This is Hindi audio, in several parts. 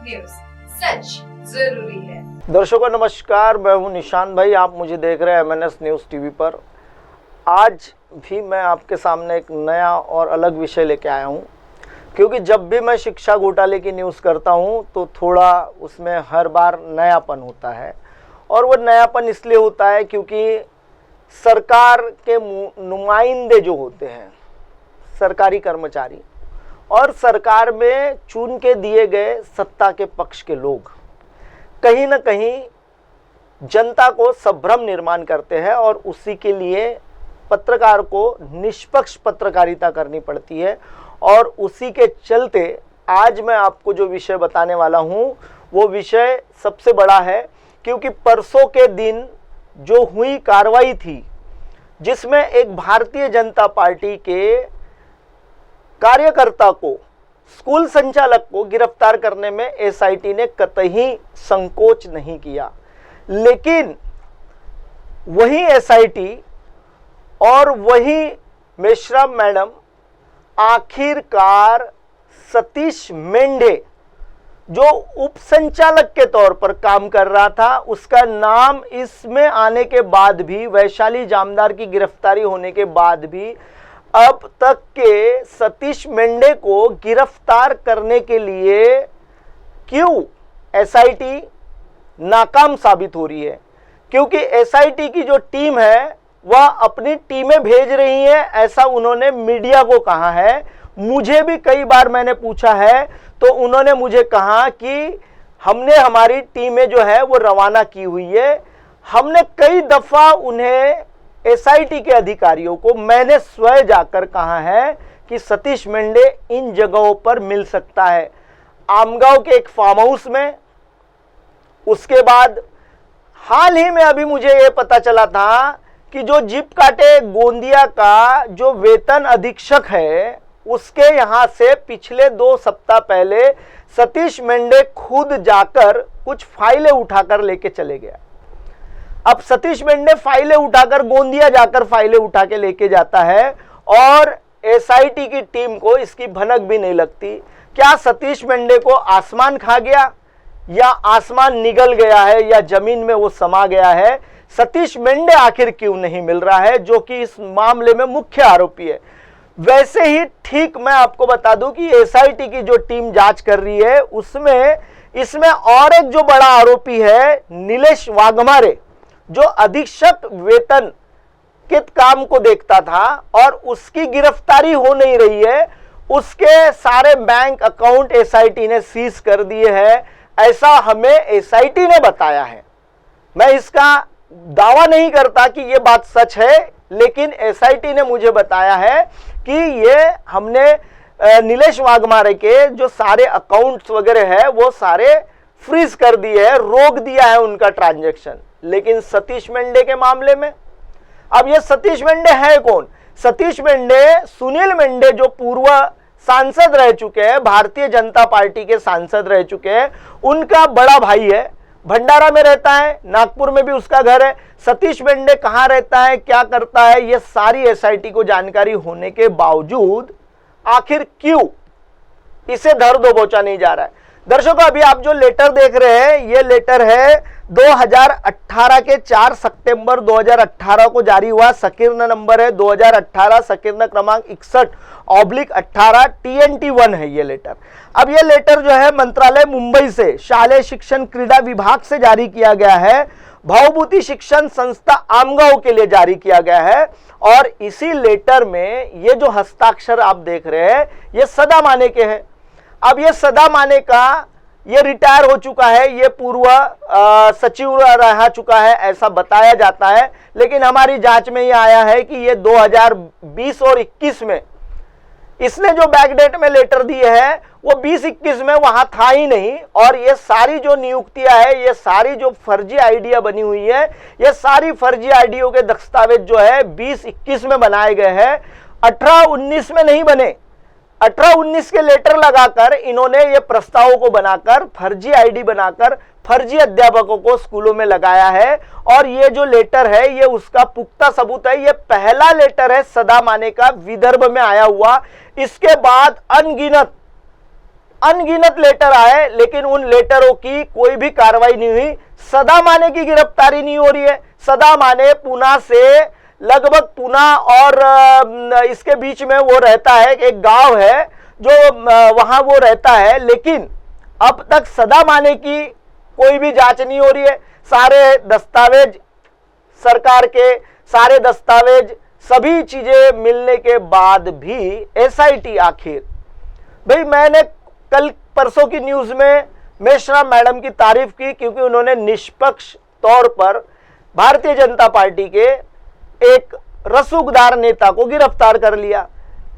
न्यूज, सच जरूरी है। दर्शकों नमस्कार, मैं हूं निशान भाई। आप मुझे देख रहे हैं MNS न्यूज़ टीवी पर। आज भी मैं आपके सामने एक नया और अलग विषय लेके आया हूं, क्योंकि जब भी मैं शिक्षा घोटाले की न्यूज़ करता हूं तो थोड़ा उसमें हर बार नयापन होता है। और वो नयापन इसलिए होता है क्योंकि सरकार के नुमाइंदे जो होते हैं, सरकारी कर्मचारी और सरकार में चुन के दिए गए सत्ता के पक्ष के लोग कहीं ना कहीं जनता को संभ्रम निर्माण करते हैं और उसी के लिए पत्रकार को निष्पक्ष पत्रकारिता करनी पड़ती है। और उसी के चलते आज मैं आपको जो विषय बताने वाला हूं वो विषय सबसे बड़ा है, क्योंकि परसों के दिन जो हुई कार्रवाई थी जिसमें एक भारतीय जनता पार्टी के कार्यकर्ता को, स्कूल संचालक को गिरफ्तार करने में एसआईटी ने कतई संकोच नहीं किया, लेकिन वही एसआईटी और वही मेश्राम मैडम आखिरकार सतीश मेंढे जो उप संचालक के तौर पर काम कर रहा था, उसका नाम इसमें आने के बाद भी, वैशाली जामदार की गिरफ्तारी होने के बाद भी अब तक के सतीश मेंढे को गिरफ्तार करने के लिए क्यों एसआईटी नाकाम साबित हो रही है। क्योंकि एसआईटी की जो टीम है वह अपनी टीमें भेज रही है, ऐसा उन्होंने मीडिया को कहा है। मुझे भी कई बार मैंने पूछा है तो उन्होंने मुझे कहा कि हमने हमारी टीमें जो है वो रवाना की हुई है। हमने कई दफा उन्हें, एसआईटी के अधिकारियों को मैंने स्वयं जाकर कहा है कि सतीश मेंढे इन जगहों पर मिल सकता है, आमगांव के एक फार्म हाउस में। उसके बाद हाल ही में अभी मुझे ये पता चला था कि जो जीप काटे गोंदिया का जो वेतन अधीक्षक है, उसके यहां से पिछले 2 सप्ताह पहले सतीश मेंढे खुद जाकर कुछ फाइलें उठाकर लेके चले गया। अब सतीश मेंढे फाइलें उठाकर गोंदिया जाकर फाइलें उठा के लेके जाता है और एसआईटी की टीम को इसकी भनक भी नहीं लगती। क्या सतीश मेंढे को आसमान खा गया या आसमान निगल गया है या जमीन में वो समा गया है? सतीश मेंढे आखिर क्यों नहीं मिल रहा है, जो कि इस मामले में मुख्य आरोपी है? वैसे ही ठीक मैं आपको बता दूं कि एसआईटी की जो टीम जांच कर रही है उसमें इसमें और एक जो बड़ा आरोपी है नीलेश वाघमारे, जो अधीक्षक वेतन के काम को देखता था और उसकी गिरफ्तारी हो नहीं रही है। उसके सारे बैंक अकाउंट एसआईटी ने सीज कर दिए हैं, ऐसा हमें एसआईटी ने बताया है। मैं इसका दावा नहीं करता कि यह बात सच है, लेकिन एसआईटी ने मुझे बताया है कि ये हमने नीलेश वाघमारे के जो सारे अकाउंट्स वगैरह है वो सारे फ्रीज कर दिए हैं, रोक दिया है उनका ट्रांजैक्शन। लेकिन सतीश मेंढे के मामले में, अब ये सतीश मेंढे है कौन? सतीश मेंढे सुनील मेंढे जो पूर्व सांसद रह चुके हैं, भारतीय जनता पार्टी के सांसद रह चुके हैं, उनका बड़ा भाई है। भंडारा में रहता है, नागपुर में भी उसका घर है। सतीश मेंढे कहां रहता है, क्या करता है, ये सारी एसआईटी को जानकारी होने के बावजूद आखिर क्यों इसे धर दबोचा नहीं जा रहा है? दर्शकों, अभी आप जो लेटर देख रहे हैं ये लेटर है 2018 के 4 सितंबर 2018 को जारी हुआ। संकीर्ण नंबर है 2018 संकीर्ण क्रमांक 61/18 TNT1 है ये लेटर। अब ये लेटर जो है मंत्रालय मुंबई से शालेय शिक्षण क्रीड़ा विभाग से जारी किया गया है, भावभूति शिक्षण संस्था आमगांव के लिए जारी किया गया है। और इसी लेटर में ये जो हस्ताक्षर आप देख रहे हैं ये सदा माने के हैं। अब ये सदा माने का ये रिटायर हो चुका है, ये पूर्व सचिव रह चुका है ऐसा बताया जाता है, लेकिन हमारी जांच में ये आया है कि ये 2020 और 21 में इसने जो बैकडेट में लेटर दिए है वो 20-21 में वहां था ही नहीं। और ये सारी जो नियुक्तियां है, ये सारी जो फर्जी आईडिया बनी हुई है, ये सारी फर्जी आईडियों के दस्तावेज जो है 20-21 में बनाए गए हैं, 18-19 में नहीं बने। 18-19 के लेटर लगाकर इन्होंने ये प्रस्तावों को बनाकर फर्जी आईडी बनाकर फर्जी अध्यापकों को स्कूलों में लगाया है। और ये जो लेटर है ये उसका पुख्ता सबूत है। ये पहला लेटर है सदा माने का विदर्भ में आया हुआ। इसके बाद अनगिनत अनगिनत लेटर आए, लेकिन उन लेटरों की कोई भी कार्रवाई नहीं हुई। सदा माने की गिरफ्तारी नहीं हो रही है। सदा माने पूना से लगभग पूना और इसके बीच में वो रहता है, एक गांव है जो वहां वो रहता है, लेकिन अब तक सदा माने की कोई भी जांच नहीं हो रही है। सारे दस्तावेज सरकार के, सारे दस्तावेज, सभी चीजें मिलने के बाद भी एसआईटी आखिर, भाई मैंने कल परसों की न्यूज में मेश्राम मैडम की तारीफ की, क्योंकि उन्होंने निष्पक्ष तौर पर भारतीय जनता पार्टी के एक रसूखदार नेता को गिरफ्तार कर लिया,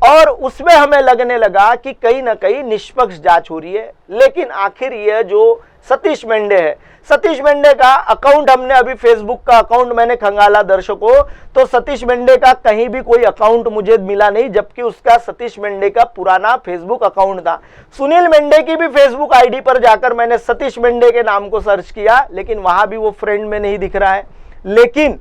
और उसमें हमें लगने लगा कि कहीं ना कहीं निष्पक्ष जांच हो रही है। लेकिन आखिर यह जो सतीश मेंढे है, सतीश मेंढे का अकाउंट हमने अभी, फेसबुक का अकाउंट मैंने खंगाला दर्शकों, तो सतीश मेंढे का कहीं भी कोई अकाउंट मुझे मिला नहीं, जबकि उसका सतीश मेंढे का पुराना फेसबुक अकाउंट था। सुनील मेंढे की भी फेसबुक आईडी पर जाकर मैंने सतीश मेंढे के नाम को सर्च किया, लेकिन वहां भी वो फ्रेंड में नहीं दिख रहा है। लेकिन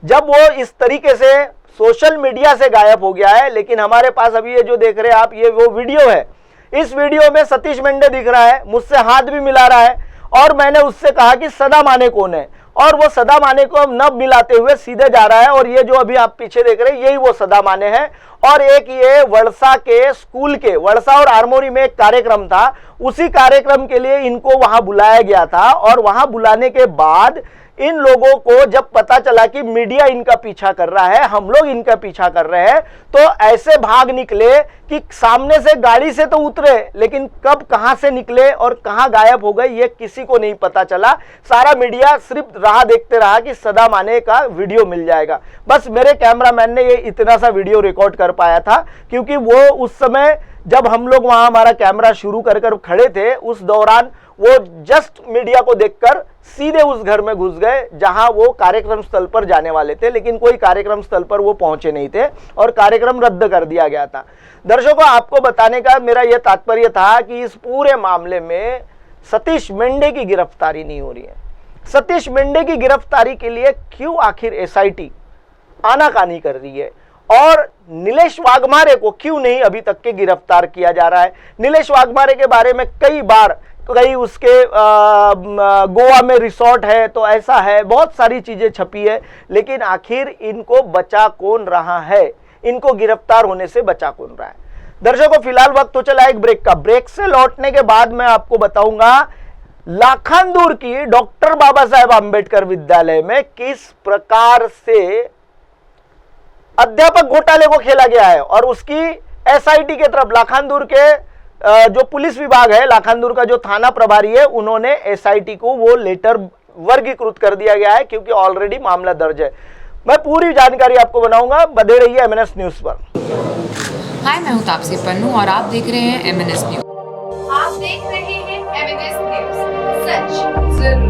जब वो इस तरीके से सोशल मीडिया से गायब हो गया है, लेकिन हमारे पास अभी ये जो देख रहे हैं आप, ये वो वीडियो है। इस वीडियो में सतीश मेंढे दिख रहा है, मुझसे हाथ भी मिला रहा है, और मैंने उससे कहा कि सदा माने कौन है, और वो सदा माने को न मिलाते हुए सीधे जा रहा है। और ये जो अभी आप पीछे देख रहे हैं, यही वो सदा माने हैं। और एक ये वड़सा के स्कूल के, वड़सा और आरमोरी में एक कार्यक्रम था, उसी कार्यक्रम के लिए इनको वहां बुलाया गया था, और वहां बुलाने के बाद इन लोगों को जब पता चला कि मीडिया इनका पीछा कर रहा है, हम लोग इनका पीछा कर रहे हैं, तो ऐसे भाग निकले कि सामने से गाड़ी से तो उतरे, लेकिन कब कहां से निकले और कहां गायब हो गए ये किसी को नहीं पता चला। सारा मीडिया सिर्फ राह देखते रहा कि सदा माने का वीडियो मिल जाएगा। बस मेरे कैमरामैन ने ये इतना सा वीडियो रिकॉर्ड कर पाया था, क्योंकि वो उस समय जब हम लोग वहां हमारा कैमरा शुरू कर खड़े थे, उस दौरान वो जस्ट मीडिया को देखकर सीधे उस घर में घुस गए जहां वो कार्यक्रम स्थल पर जाने वाले थे, लेकिन कोई कार्यक्रम स्थल पर वो पहुंचे नहीं थे और कार्यक्रम रद्द कर दिया गया था। दर्शकों, आपको बताने का मेरा यह तात्पर्य था कि इस पूरे मामले में सतीश मेंढे की गिरफ्तारी नहीं हो रही है। सतीश मेंढे की गिरफ्तारी के लिए क्यों आखिर एसआईटी आनाकानी कर रही है, और नीलेश वाघमारे को क्यों नहीं अभी तक के गिरफ्तार किया जा रहा है। नीलेश वाघमारे के बारे में कई बार, कई उसके गोवा में रिसोर्ट है तो ऐसा है, बहुत सारी चीजें छपी है, लेकिन आखिर इनको बचा कौन रहा है, इनको गिरफ्तार होने से बचा कौन रहा है। दर्शकों, फिलहाल वक्त तो चला एक ब्रेक का। ब्रेक से लौटने के बाद मैं आपको बताऊंगा लाखांदूर की डॉक्टर बाबा साहेब आंबेडकर विद्यालय में किस प्रकार से अध्यापक घोटाले को खेला गया है, और उसकी एसआईटी के तरफ लाखांदूर के जो पुलिस विभाग है, लाखांदूर का जो थाना प्रभारी है, उन्होंने एसआईटी को वो लेटर वर्गीकृत कर दिया गया है, क्योंकि ऑलरेडी मामला दर्ज है। मैं पूरी जानकारी आपको बनाऊंगा, बने रहिए एमएनएस न्यूज पर। हाय, मैं हूं तापसी पन्नू और आप देख रहे हैं एमएनएस न्यूज। आप देख रहे हैं एमएनएस न्यूज, सच जरूरी।